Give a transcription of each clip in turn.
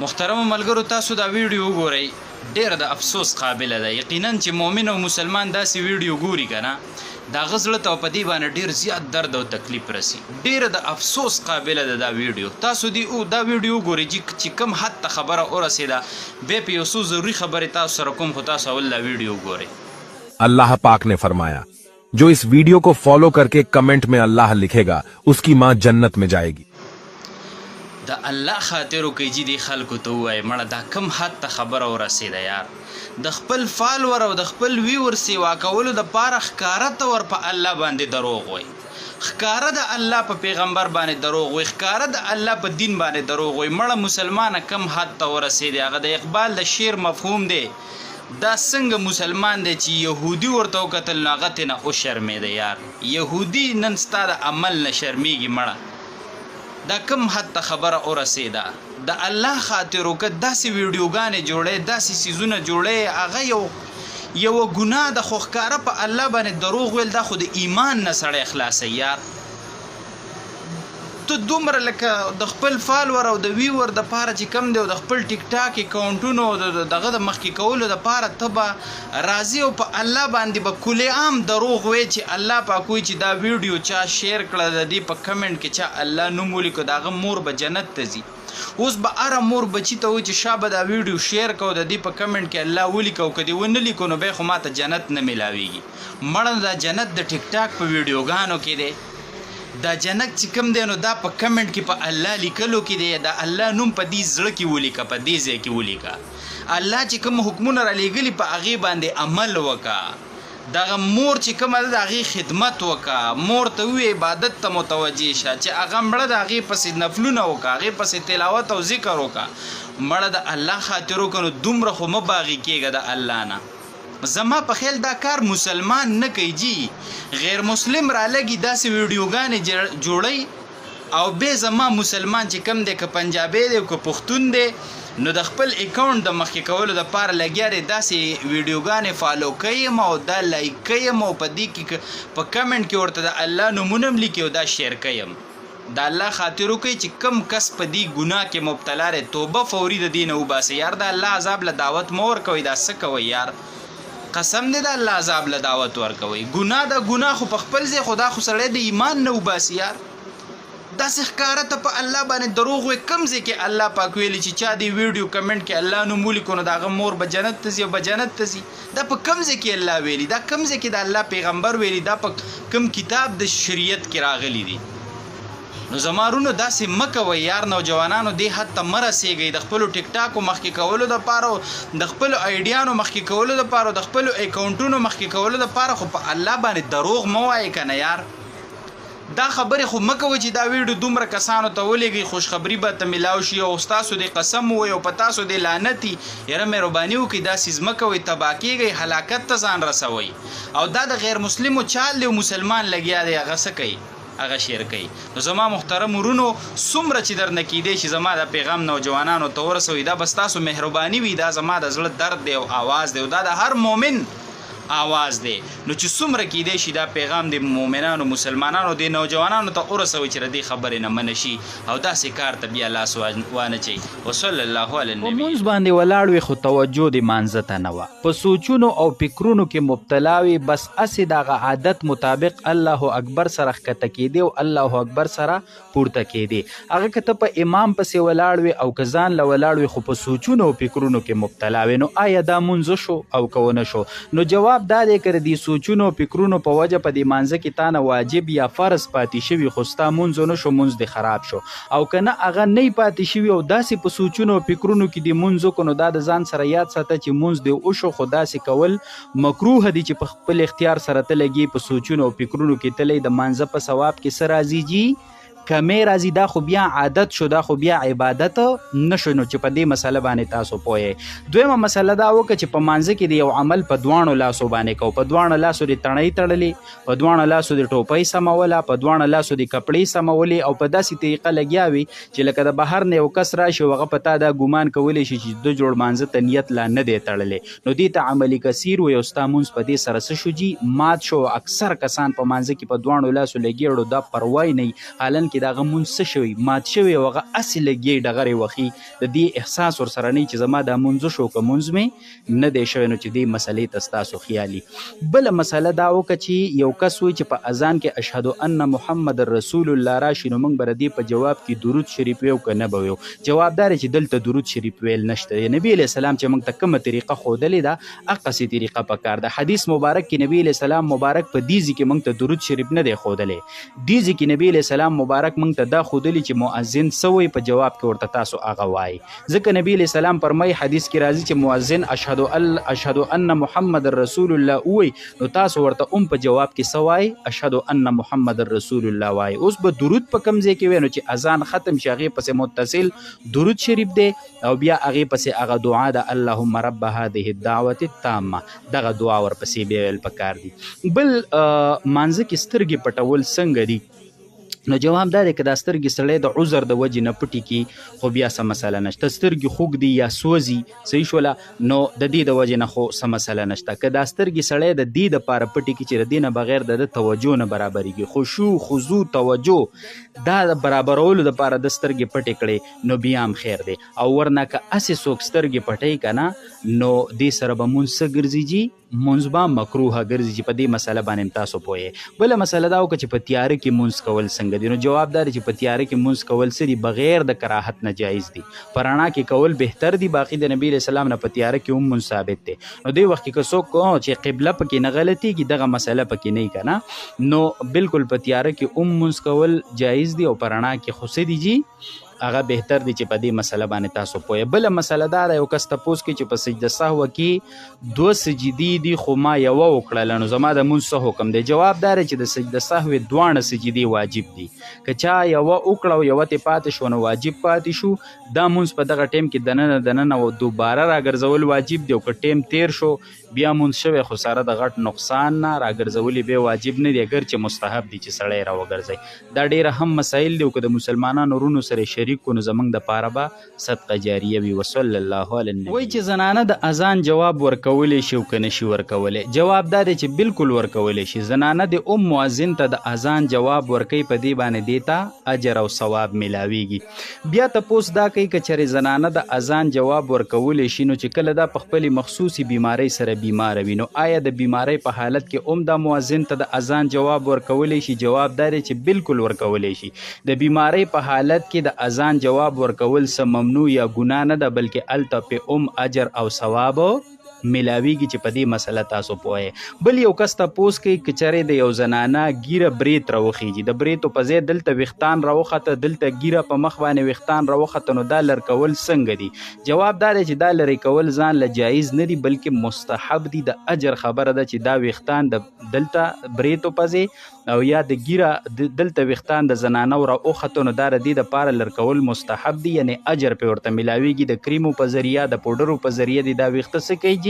محترم ملګرو تاسو دا ویډیو وګورئ ډېر د افسوس قابل ده یقینا چې مؤمن او مسلمان داسې ویډیو ګوري کنه دا غزړه ته په دې باندې ډېر زیات درد او تکلیف رسی ډېر د افسوس قابل ده دا ویډیو تاسو دی او دا ویډیو ګورئ چې کم حد ته خبره ورسېده به په یو څو ضروري خبرې تاسو سره کوم خو تاسو اول دا ویډیو ګورئ अल्लाह पाक ने फरमाया जो इस वीडियो को फॉलो करके कमेंट में अल्लाह लिखेगा उसकी मां जन्नत में जाएगी। دا الله خاطر کوي چې دی خلکو ته وای مړه دا کم حد ته خبره ورسېده یار د خپل فالوور او د خپل ویور سیوا کولو د پاره ښکاره تور په الله باندې دروغ وای ښکاره د الله په پیغمبر باندې دروغ وای ښکاره د الله په دین باندې دروغ وای مړه مسلمانه کم حد ته ورسېده هغه د اقبال د شعر مفهوم دی دا څنګه مسلمان دی چې يهودي ورته وکتل نو هغه ترنه وشرمېده یار یهودي نن ستا د عمل نه شرمېږي مړه دا کم حد ته خبره ورسېده د الله خاطر وکړه داسې ویډیوګانې جوړې داسې سیزونه جوړې هغه یو ګناه د خو ښکاره په الله باندې دروغ ویل دا خو د ایمان نه سړی خلاصوي یار ته دومره لکه د خپل فالوور او د ویور د پاره چې کم دی او د خپل ټیک ټاک اکاونټونو دغه د مخکې کولو د پاره ته به راضي او په الله باندې به کلی عام دروغ وی چې الله پاک وایي چې دا ویډیو چا شیر کړه د دې په کمنټ کې چا الله نوم ولیکو د هغه مور به جنت ته ځي اوس به هره مور بچي ته وایي چې شابه دا ویډیو شیر کو د دې په کمنټ کې الله ولیکو که دې ونه لیکو نو بیا خو ماته جنت نه میلاویږي مړه دا جنت د ټیک ټاک په ویډیوګانو کې دی دا جنت چې کوم دی نو دا په کمنټ کې په الله لیکلو کې دی دا الله نوم په دې زړه کې ولیکه په دې ځای کې ولیکه الله چې کوم حکمونه را لېږلي په هغې باندې عمل وکړه دغه مور چې کومه ده د هغې خدمت وکړه مور ته ووایي عبادت ته متوجه شه چې هغه مړه د هغې پسې نفلونه وکړه هغې پسې تلاوت او ذکر وکړه مړه د الله خاطر وکړه نو دومره خو مه باغي کېږه د الله نه زما په خیال دا کار مسلمان نه کوي جی غیر مسلم را لګي داسې ویډیوګانې جوړی او به زما مسلمان چې کم دی که پنجابی دی که پښتون دی نو د خپل اکاونټ د مخکې کولو دپاره لګیا دی داسې ویډیوګانې فالو کویم او دا لایک کویم او په دې کې په کمنټ کې ورته د الله نومونه هم لیکي او دا شیر کویم د الله خاطر وکړئ چې کم کس په دې ګناه کې مبتلا دی توبه فوري د دې نه وباسئ یار د الله عذاب له دعوت مه ورکوئ دا څه کوئ یار قسم دې د الله عذاب له دعوت ورکوي ګناه د ګناه خو په خپل ځای خدا خو سړی د ایمان نه وباسي یار داسې ښکاره ته په الله باندې دروغ وایي کوم ځای کې الله پاک ویلي چې چا دې ویډیو کمنټ کې الله نوم ولیکو نو د هغه مور به جنت ته ځي او به جنت ته ځي دا په کوم ځای کې الله ویلي دا کوم ځای کې د الله پیغمبر ویلي دا په کوم کتاب د شریعت کې راغلی دي نو زمارونو داسې مه کوئ یار نوجوانانو دې حد ته مه رسېږئ د خپلو ټیک ټاکو مخکې کولو دپاره د خپلو آیډیانو مخکې کولو دپاره د خپلو اکاونټونو مخکې کولو دپاره خو په الله باندې دروغ مه وایئ که نه یار دا خبرې خو مه کوئ چې دا ویډیو دومره کسانو ته ولېږئ خوشخبري به ته میلاو شي او ستاسو دې قسم ووایي او په تاسو دې لعنتي یاره مهرباني وکړئ دا څیز مه کوئ تباه کېږئ هلاکت ته ځان رسوئ او دا د غیر مسلمو چال دی او مسلمان لګیا دی هغه څه کوي هغه شیر کوي نو زما محترم ورونو څومره چې درنه کیدی شي زما د پیغام نوجوانانو ته ورسوي دا بس تاسو مهرباني وي دا زما د زړه درد دی او آواز دی او دا د هر مؤمن آواز دی نو چې څومره کیدی شي دا پیغام د مؤمنانو مسلمانانو د نوجوانانو ته ورسوي چې دې خبرې نه منه شي او داسې کار ته بیا لاس وانه چي وصلی الله علی النبی مونږ باندې ولاړ وي خو توجه د مانځه ته نه وه په سوچونو او فکرونو کې مبتلا وي بس اسې دغه عادت مطابق الله اکبر سره ښکته کېدی او الله اکبر سره پورته کېدی هغه که ته په امام پسې ولاړ وي او که ځان له ولاړ وي خو په سوچونو او فکرونو کې مبتلا وي نو آیا دا مونځ شو او که ونه شو نو جواب دا دی که د دې سوچونو او فکرونو په وجه په دې مانځه کې تا نه واجب یا فرض پاتې شوي خو ستا مونځ ونه شو مونځ دې خراب شو او که نه هغه نه پاتې شوي او داسې په سوچونو او فکرونو کې دې مونځ وکړو نو دا د ځان سره یاد ساته چې مونځ دې وشو خو داسې کول مکروه دي چې په خپل اختیار سره ته لګي په سوچونو او فکرونو کې تلی د مانځه په ثواب کې څه راځي جي کمې راځي دا خو بیا عادت شو دا خو بیا عبادت نشو نو چې په دې مسله باندې تاسو پوهې دویمه مسله دا وکړه چې په مانځه کې د یو عمل په دواړو لاسو باندې کوو په دواړو لاسو د تڼۍ تړلې په دواړو لاسو د ټوپۍ سموله په دواړو لاسو د کپړې سمولې او په داسې طریقه لګیا وي چې لکه د بهر نه یو کس راشي او هغه په تا دا ګمان کولی شي چې د جوړ مانځه ته نیت لا نه دی تړلی نو دې ته عملي کثیر وي او ستا مونځ په دې سره څه شو جي مات شو اکثر کسان په مانځه کې په دواړو لاسو لګېړو دا پروا یې نه حالانکې کې د هغه مونځ څه شوی مات شوی او هغه هسې لګي ډغرې وخي د دې احساس ورسره نه چې زما دا مونځ شو که مونځ مې نه دی شوی نو چې دې مسلې ته ستاسو خیالي. بله مسله دا وکړه چې یو کس وایي چې په اذان کې اشهد ان محمد رسول الله راشي نو موږ به د دې په جواب کې درود شریف ویو که نه به ویو. جواب دا دی چې دلته درود شریف ویل نشته. نبی علیه السلام چې موږ ته کومه طریقه ښودلې ده هغسې طریقه پکار ده. حدیث مبارک کې نبی علیه السلام مبارک په دې ځای کې موږ ته درود شریف نه دی ښودلی. دې ځای کې نبی علیه السلام مبارک موږ ته دا ښودلي چې مؤذن څه وایي په جواب کې ورته تاسو هغه وایي. ځکه نبی علیه السلام فرمایي حدیث کې راځي چې مؤذن اشهد ان محمد رسول الله وایي نو تاسو ورته په جواب کې څه وایي اشهد ان محمد رسول الله وایي. اوس به درود په کوم ځای کې وایي نو چې اذان ختم شي هغې پسې متصل درود شریف دی او بیا هغې پسې هغه دعا ده اللهم رب هذه الدعوة التامه دغه دعا ورپسې بیا ویل پکار دي. بل مانځه کې سترګې پټول څنګه دي؟ نو جواب دا دی که دا سترګې سړی د عذر د وجې نه پټي کړي خو بیا څه مسله نشته. سترګې خوږ دي یا سوځي صحیح شوله نو د دې د وجې نه خو څه مسله نشته. که دا سترګې سړی د دې دپاره پټي کړي چې د دې نه بغیر د توجه نه برابرېږي خشوع خضوع توجه دا د برابرولو دپاره د سترګې پټې کړې نو بیا هم خیر دی. او ورنه که هسې څوک سترګې پټوي که نه نو دې سره به مونځ څه ګرځي مونځ به مکروهه ګرځي چې په دې مسله باندې تاسو پوهیږئ. بله مسله دا وکړه چې په تیاره کې مونځ کول څنګه دي؟ نو جواب دا دی چې په تیاره کې مونځ کول څه دي بغیر د کراهت نه جایز دي. په رڼا کې کول بهتر دي. باقي د نبي علیه السلام نه په تیاره کې هم مونځ ثابت دی. نو دې وخت کې که څوک چې قبله پکې نه غلطېږي دغه مسله پکې نه وي که نه نو بالکل په تیاره کې هم مونځ کول جایز دي او په رڼا کې خو څه دي جي هغه بهتر دی چې په دې مسله باندې تاسو پوهیږئ. بله مسله دا ده یو کس تپوس کوي چې په سجده سهوه کې 2 سجدې دي خو ما یوه وکړله نو زما د مونځ څه حکم دی؟ جواب دا دی چې د سجده سهوې 2 سجدې واجب دي. که چا یوه وکړه او یوه ترې پاتې شو نو واجب پاتې شو. دا مونځ په دغه ټیم کې دننه دوباره راګرځول واجب دی او که ټیم تیر شو بیا مونځ شوی خو سره د غټ نقصان نه راګرځولې بیا واجب نه دی اگر چې مستحب دی چې سړی راوګرځوي. دا ډېره هم مسایل دی او که د مسلمانانو ورونو سره شریک کو نو زمونږ دپاره به صدقه جاریه وي. وصلی الله علی النبی. وایي چې زنانه د اذان جواب ورکولی شي او که نشي ورکولی؟ جواب دا دی چې بالکل ورکولی شي. زنانه د مؤذن ته د اذان جواب ورکوي په دې باندې دې ته اجر او ثواب میلاویږي. بیا تپوس دا کوي که چېرې زنانه د اذان جواب ورکولی شي نو چې کله دا په خپلې مخصوصي بیمارۍ سره بیماره وي نو آیا د بیمارۍ په حالت کې هم دا مؤذن ته د اذان جواب ورکولی شي؟ جواب دا دی چې بالکل ورکولی شي. د بیمارۍ په حالت کې د اذان جواب ورکول څه ممنوع یا ګناه نه ده بلکې هلته پې اجر او ثواب میلاویږي چې په دې مسله تاسو پوهیږئ. بل یو کس تپوس کوي که چېرې د یو زنانه ګیره برېت راوخیږي د برېتو په ځای دلته ویښتان راوخته دلته ګیره په مخ باندې ویښتان راوخته نو دا لر کول څنګه دي؟ جواب دا دی چې دا لرې کول ځان له جایز نه دي بلکې مستحب دي. د اجر خبره ده چې دا ویښتان د دلته برېتو په ځای او یا د ګیره دلته ویښتان د زنانه راوخته نو دا د دې دپاره لر کول مستحب دي یعنی اجر پې ورته میلاویږي. د کریمو په ذریعه د پوډرو په ذریعه دي دا ویښته څه کوي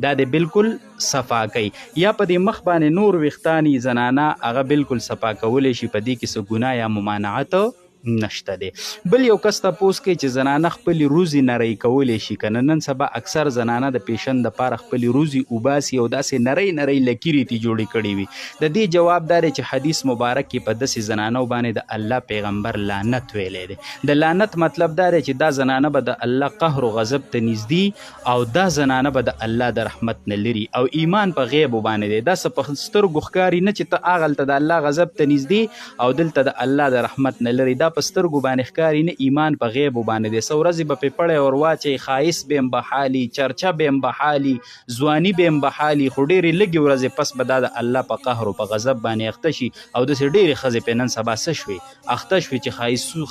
دا د بالکل صفا کوي. یا په دې مخ باندې نور ویښتانی زنانه هغه بالکل صفا کولی شي. په دې کې څه ګناه یا ممانعت نشته دی. بل یو کس تپوس کوي چې زنانه خپلې روزي نری کولی شي که نه؟ نن سبا اکثر زنانه د پیشن دپاره خپلې روزي اوباسي او داسې نری نری لکیرې تې جوړې کړې وي. د دې جواب دا دی چې حدیث مبارک کې په داسې زنانو باندې د الله پیغمبر لعنت ویلی دی. د لعنت مطلب دا دی چې دا زنانه به د الله قهر و غضب ته نږدې او دا زنانه به د الله د رحمت نه لري او ایمان په غیب باندې دی. دا څه په سترګو ښکاري نه چې ته هغلته د الله غضب ته نږدې او دلته د الله د رحمت نه لري. دا په سترګو باندې ښکاري نه ایمان په غیب باندې دی. څه ورځې به پې پړی ور واچوي ښایست به هم بحالي چرچه به هم بحالي ځواني به هم بحالي خو ډېرې لږې ورځې پس به دا د الله په قهر او په غضب باندې اخته شي. او داسې ډېرې ښځې پې نن سبا څه شوې اخته شوې چې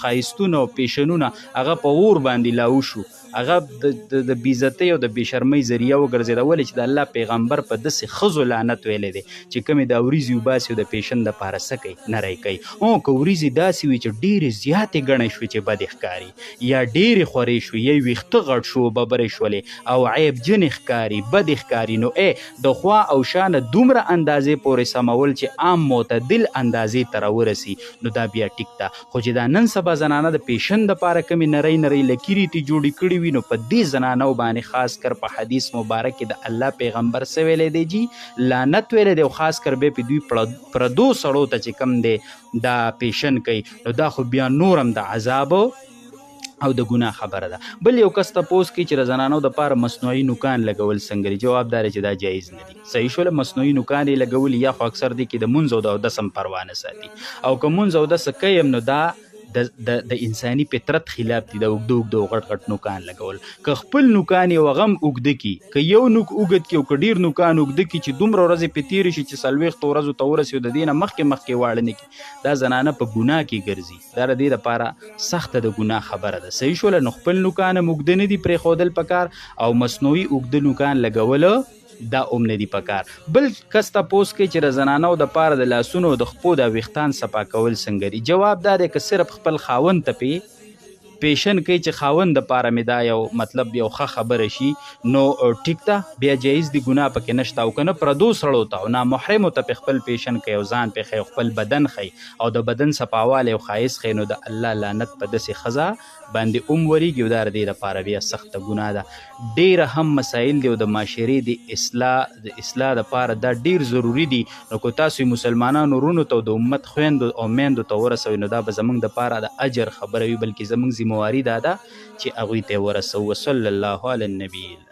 ښایستونه او پیشنونه هغه په اور باندې لاو شو هغه د بېعزتۍ او د بېشرمۍ ذریعه وګرځېده. ولې چې د الله پیغمبر په داسې ښځو لعنت ویلی دی چې کومې دا وریځې وباسي او د پیشن دپاره څه کوي نری کوي. که وریځې داسې وي چې ډېرې زیاتې ګڼې شوې چې بدې ښکاري یا ډېرې خورې شوې یا ویښته غټ شو ببرې شولې او عیبجنې ښکاري بدې ښکاري نو د خوا او شانه دومره اندازې پورې سمول چې عام معتدل اندازې ته راورسي نو دا بیا ټیک ده. خو چې دا نن سبا زنانه د پیشن دپاره کومې نری نری لکیرې تې جوړې کړي وي نو په دې زنانو باندې خاص کر په حدیث مبارک کې د الله پیغمبر څه ویلی دی جی لعنت ویلی دی او خاص کر بیا په دوی پردو سړو ته چې کم دی دا پیشن کوي نو دا خو بیا نورم د عذاب او د ګناه خبره ده. بل یو کس تپوس کوي چې د زنانو دپاره مصنوعي نوکان لګول څنګه دي؟ جواب دا دی چې دا جایز نه دي. صحیح شوله، مصنوعي نوکان یې لګول یا خو اکثر دی کې د مونځ او د اودس هم پروا نه ساتي، او که مونځ او اودس کوي نو دا د انساني فطرت خلاف دي. د اوږده غټ غټ نوکان لګول که خپل نوکان یې هغه هم اوږده کي، که یو نوک اوږد کي او که ډېر نوکان اوږده کي چې دومره ورځې پې تېرې شي چې 40 ورځو ته ورسي او د دې نه مخکې واړه نه کي، دا زنانه په ګناه کې ګرځي. دا د دې دپاره سخته د ګناه خبره ده. صحیح شوله، نو خپل نوکان هم اوږده نه دي پرېښودل پکار، او مصنوعي اوږده نوکان لګوله دا هم نه دي پکار. بل کس تپوس کوي چې د زنانو دپاره د لاسونو د خپو د ویښتان صفا کول څنګه دي؟ جواب دا دی که صرف خپل خاوند ته پیشن کوي چې خاوند دپاره مې دا یو مطلب یو ښه خبره شي نو ټیک ده، بیا جایز دي، ګناه پکې نشته. او که نه پردو سړو ته او نامحرمو ته پې خپل پیشن کوي او ځان پې ښیي او خپل بدن ښیي او د بدن صفاوالی او ښایست ښیي، نو د الله لعنت په داسې ښځه باندې وریږي او دا د دې دپاره بیا سخته ګناه ده. ډېره هم مسایل دي او د معاشرې د اصلاح دپاره دا ډېر ضروري دي. نو که تاسو مسلمانانو ورونو ته او د امت خویندو او میندو ته ورسوئ نو دا به زموږ دپاره د اجر خبره وي، بلکې زموږ ذمواري دا ده چې هغوی ته یې ورسوو. وصلی الله علی النبي.